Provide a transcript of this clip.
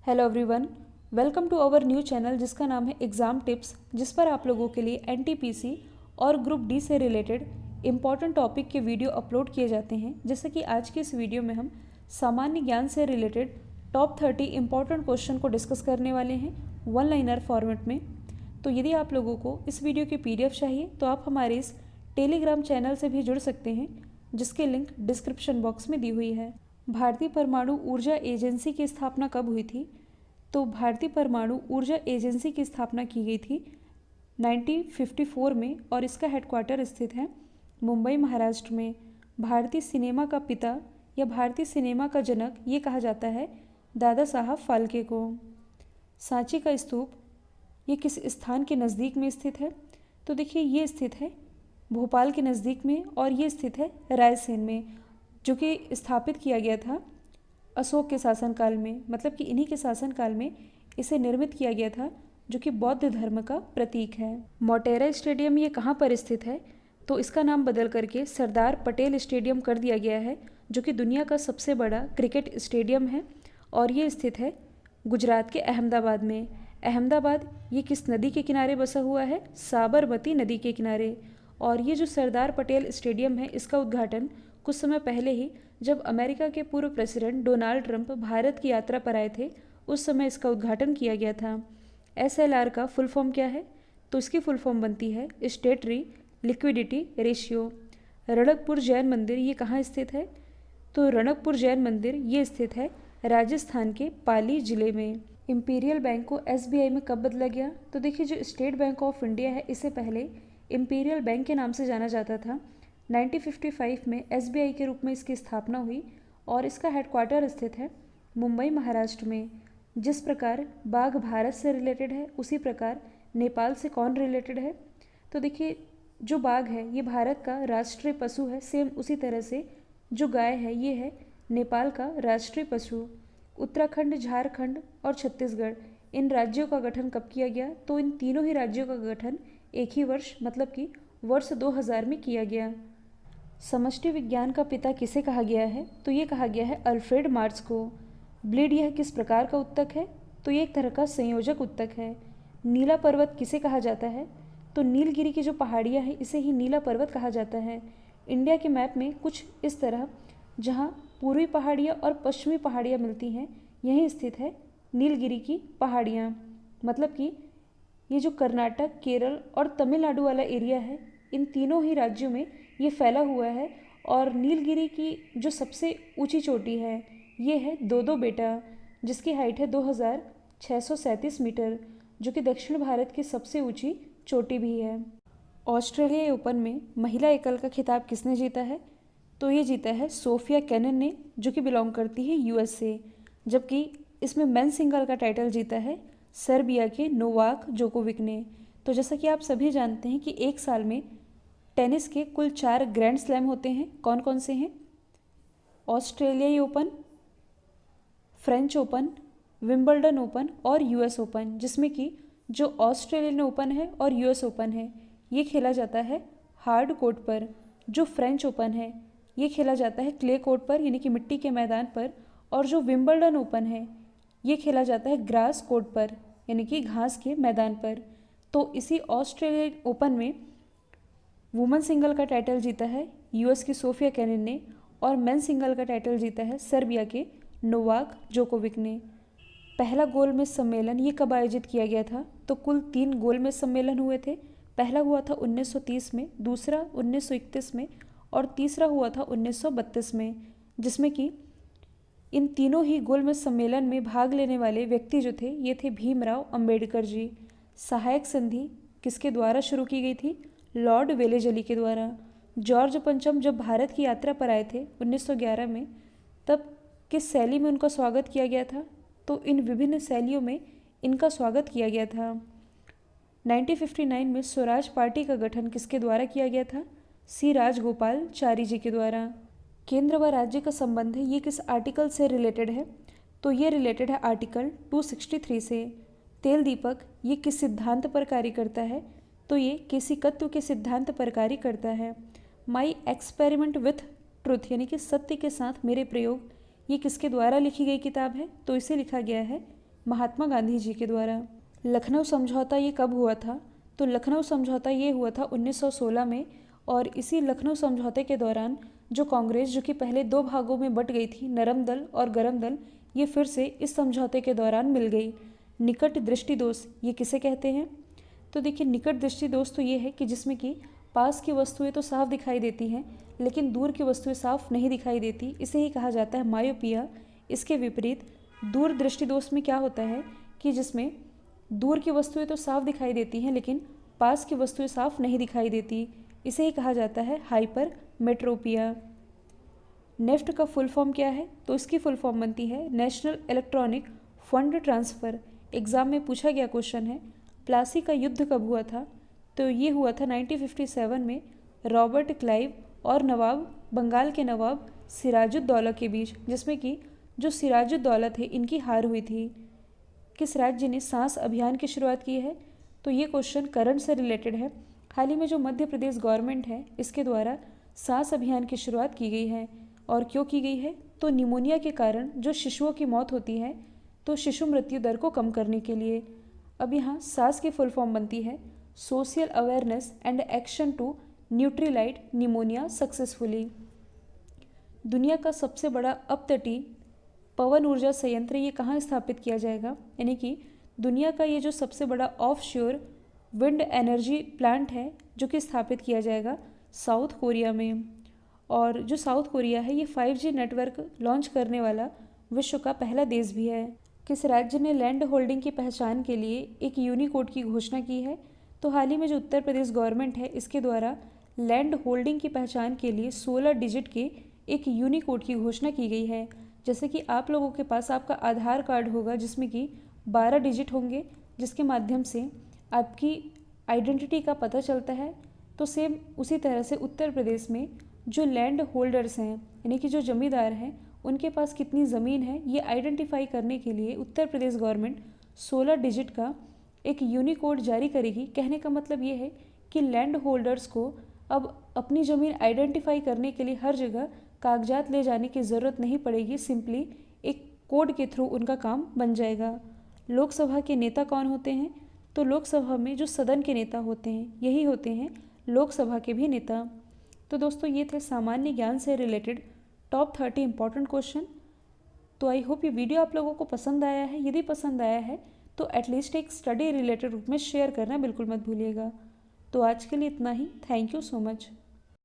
Hello everyone, welcome to our new channel जिसका नाम है एग्ज़ाम टिप्स, जिस पर आप लोगों के लिए एनटीपीसी और ग्रुप डी से रिलेटेड इम्पॉर्टेंट टॉपिक के वीडियो अपलोड किए जाते हैं। जैसे कि आज की इस वीडियो में हम सामान्य ज्ञान से रिलेटेड टॉप 30 इम्पॉर्टेंट क्वेश्चन को डिस्कस करने वाले हैं वन लाइनर फॉर्मेट में। तो यदि आप लोगों को इस वीडियो की PDF चाहिए तो आप हमारे इस टेलीग्राम चैनल से भी जुड़ सकते हैं, जिसकी लिंक डिस्क्रिप्शन बॉक्स में दी हुई है। भारतीय परमाणु ऊर्जा एजेंसी की स्थापना कब हुई थी? तो भारतीय परमाणु ऊर्जा एजेंसी की स्थापना की गई थी 1954 में और इसका हेडक्वार्टर स्थित है मुंबई, महाराष्ट्र में। भारतीय सिनेमा का पिता या भारतीय सिनेमा का जनक ये कहा जाता है दादा साहब फाल्के को। सांची का स्तूप ये किस स्थान के नज़दीक में स्थित है? तो देखिए, ये स्थित है भोपाल के नज़दीक में और ये स्थित है रायसेन में, जो कि स्थापित किया गया था अशोक के शासनकाल में। मतलब कि इन्हीं के शासनकाल में इसे निर्मित किया गया था, जो कि बौद्ध धर्म का प्रतीक है। मोटेरा स्टेडियम ये कहाँ पर स्थित है? तो इसका नाम बदल करके सरदार पटेल स्टेडियम कर दिया गया है, जो कि दुनिया का सबसे बड़ा क्रिकेट स्टेडियम है और ये स्थित है गुजरात के अहमदाबाद में। अहमदाबाद ये किस नदी के किनारे बसा हुआ है? साबरमती नदी के किनारे। और ये जो सरदार पटेल स्टेडियम है, इसका उद्घाटन कुछ समय पहले ही जब अमेरिका के पूर्व प्रेसिडेंट डोनाल्ड ट्रंप भारत की यात्रा पर आए थे, उस समय इसका उद्घाटन किया गया था। SLR का फुल फॉर्म क्या है? तो इसकी फुल फॉर्म बनती है स्टेटरी लिक्विडिटी रेशियो। रणकपुर जैन मंदिर ये कहाँ स्थित है? तो रणकपुर जैन मंदिर ये स्थित है राजस्थान के पाली जिले में। इंपीरियल बैंक को SBI में कब बदला गया? तो देखिए, जो स्टेट बैंक ऑफ इंडिया है इसे पहले इंपीरियल बैंक के नाम से जाना जाता था। 1955 में SBI के रूप में इसकी स्थापना हुई और इसका हेडक्वार्टर स्थित है मुंबई, महाराष्ट्र में। जिस प्रकार बाघ भारत से रिलेटेड है, उसी प्रकार नेपाल से कौन रिलेटेड है? तो देखिए, जो बाघ है ये भारत का राष्ट्रीय पशु है। सेम उसी तरह से जो गाय है ये है नेपाल का राष्ट्रीय पशु। उत्तराखंड, झारखंड और छत्तीसगढ़ इन राज्यों का गठन कब किया गया? तो इन तीनों ही राज्यों का गठन एक ही वर्ष मतलब कि वर्ष 2000 में किया गया। समष्टि विज्ञान का पिता किसे कहा गया है? तो ये कहा गया है अल्फ्रेड मार्क्स को। ब्लीड यह किस प्रकार का उत्तक है? तो ये एक तरह का संयोजक उत्तक है। नीला पर्वत किसे कहा जाता है? तो नीलगिरी की जो पहाड़ियाँ हैं इसे ही नीला पर्वत कहा जाता है। इंडिया के मैप में कुछ इस तरह, जहाँ पूर्वी पहाड़ियाँ और पश्चिमी पहाड़ियाँ मिलती हैं, यहीं स्थित है नीलगिरी की पहाड़ियाँ। मतलब कि ये जो कर्नाटक, केरल और तमिलनाडु वाला एरिया है, इन तीनों ही राज्यों में ये फैला हुआ है। और नीलगिरी की जो सबसे ऊंची चोटी है ये है दो बेटा, जिसकी हाइट है 2637 मीटर, जो कि दक्षिण भारत की सबसे ऊंची चोटी भी है। ऑस्ट्रेलिया ओपन में महिला एकल का खिताब किसने जीता है? तो ये जीता है सोफिया केनिन ने, जो कि बिलोंग करती है US से। जबकि इसमें मेन सिंगल का टाइटल जीता है सर्बिया के नोवाक जोकोविक ने। तो जैसा कि आप सभी जानते हैं कि एक साल में टेनिस के कुल 4 ग्रैंड स्लैम होते हैं। कौन कौन से हैं? ऑस्ट्रेलियाई open, French open, Wimbledon open और US ओपन। जिसमें कि जो ऑस्ट्रेलियन ओपन है और US ओपन है ये खेला जाता है हार्ड कोर्ट पर। जो फ्रेंच ओपन है ये खेला जाता है क्ले कोर्ट पर, यानी कि मिट्टी के मैदान पर। और जो विंबलडन ओपन है ये खेला जाता है ग्रास कोर्ट पर, यानी कि घास के मैदान पर। तो इसी ऑस्ट्रेलियन ओपन में वुमेन सिंगल का टाइटल जीता है US की सोफिया केनिन ने और मेन सिंगल का टाइटल जीता है सर्बिया के नोवाक जोकोविक ने। पहला गोलमेज सम्मेलन ये कब आयोजित किया गया था? तो कुल 3 गोलमेज सम्मेलन हुए थे। पहला हुआ था 1930 में, दूसरा 1931 में और तीसरा हुआ था 1932 में। जिसमें कि इन तीनों ही गोलमेज सम्मेलन में भाग लेने वाले व्यक्ति जो थे ये थे भीमराव अंबेडकर जी। सहायक संधि किसके द्वारा शुरू की गई थी? लॉर्ड वेलेजली के द्वारा। जॉर्ज पंचम जब भारत की यात्रा पर आए थे 1911 में, तब किस शैली में उनका स्वागत किया गया था? तो इन विभिन्न शैलियों में इनका स्वागत किया गया था। 1959 में स्वराज पार्टी का गठन किसके द्वारा किया गया था? C राजगोपालचारी जी के द्वारा। केंद्र व राज्य का संबंध है ये किस आर्टिकल से रिलेटेड है? तो ये रिलेटेड है आर्टिकल 263 से। तेल दीपक ये किस सिद्धांत पर कार्य करता है? तो ये केसिकत्व के सिद्धांत पर कार्य करता है। माई एक्सपेरिमेंट विथ ट्रुथ यानी कि सत्य के साथ मेरे प्रयोग, ये किसके द्वारा लिखी गई किताब है? तो इसे लिखा गया है महात्मा गांधी जी के द्वारा। लखनऊ समझौता ये कब हुआ था? तो लखनऊ समझौता ये हुआ था 1916 में, और इसी लखनऊ समझौते के दौरान जो कांग्रेस, जो कि पहले दो भागों में बट गई थी, नरम दल और गरम दल, ये फिर से इस समझौते के दौरान मिल गई। निकट दृष्टि दोष ये किसे कहते हैं? तो देखिए, निकट दृष्टि दोष तो ये है कि जिसमें कि पास की वस्तुएं तो साफ दिखाई देती हैं लेकिन दूर की वस्तुएं साफ नहीं दिखाई देती, इसे ही कहा जाता है मायोपिया। इसके विपरीत दूर दृष्टि दोष में क्या होता है कि जिसमें दूर की वस्तुएं तो साफ दिखाई देती हैं लेकिन पास की वस्तुएं साफ नहीं दिखाई देती, इसे ही कहा जाता है हाइपर मेट्रोपिया। नेफ्ट का फुल फॉर्म क्या है? तो इसकी फुल फॉर्म बनती है national electronic fund transfer. Exam में पूछा गया क्वेश्चन है। प्लासी का युद्ध कब हुआ था? तो ये हुआ था 1957 में रॉबर्ट क्लाइव और बंगाल के नवाब सिराजुद्दौला के बीच, जिसमें कि जो सिराजुद्दौला थे इनकी हार हुई थी। किस राज्य ने सांस अभियान की शुरुआत की है? तो ये क्वेश्चन करंट से रिलेटेड है। हाल ही में जो मध्य प्रदेश गवर्नमेंट है इसके द्वारा सांस अभियान की शुरुआत की गई है। और क्यों की गई है? तो निमोनिया के कारण जो शिशुओं की मौत होती है, तो शिशु मृत्यु दर को कम करने के लिए। अब यहाँ सांस की फुल फॉर्म बनती है social awareness and action to Nutrilite pneumonia successfully. दुनिया का सबसे बड़ा अपतटीय पवन ऊर्जा संयंत्र ये कहाँ स्थापित किया जाएगा? यानी कि दुनिया का ये जो सबसे बड़ा ऑफशोर विंड एनर्जी प्लांट है जो कि स्थापित किया जाएगा साउथ कोरिया में। और जो साउथ कोरिया है ये 5G नेटवर्क लॉन्च करने वाला विश्व का पहला देश भी है। किस राज्य ने लैंड होल्डिंग की पहचान के लिए एक यूनिकोड की घोषणा की है? तो हाल ही में जो उत्तर प्रदेश गवर्नमेंट है इसके द्वारा लैंड होल्डिंग की पहचान के लिए 16 डिजिट के एक यूनिकोड की घोषणा की गई है। जैसे कि आप लोगों के पास आपका आधार कार्ड होगा जिसमें कि 12 डिजिट होंगे, जिसके माध्यम से आपकी आइडेंटिटी का पता चलता है। तो सेम उसी तरह से उत्तर प्रदेश में जो लैंड होल्डर्स हैं, यानी कि जो जमींदार हैं, उनके पास कितनी ज़मीन है ये आइडेंटिफाई करने के लिए उत्तर प्रदेश गवर्नमेंट 16 डिजिट का एक यूनिकोड जारी करेगी। कहने का मतलब ये है कि लैंड होल्डर्स को अब अपनी ज़मीन आइडेंटिफाई करने के लिए हर जगह कागजात ले जाने की ज़रूरत नहीं पड़ेगी, सिंपली एक कोड के थ्रू उनका काम बन जाएगा। लोकसभा के नेता कौन होते हैं? तो लोकसभा में जो सदन के नेता होते हैं यही होते हैं लोकसभा के भी नेता। तो दोस्तों ये थे सामान्य ज्ञान से रिलेटेड टॉप 30 इंपॉर्टेंट क्वेश्चन। तो आई होप ये वीडियो आप लोगों को पसंद आया है। यदि पसंद आया है तो एटलीस्ट एक स्टडी रिलेटेड रूप में शेयर करना बिल्कुल मत भूलिएगा। तो आज के लिए इतना ही। Thank you so much.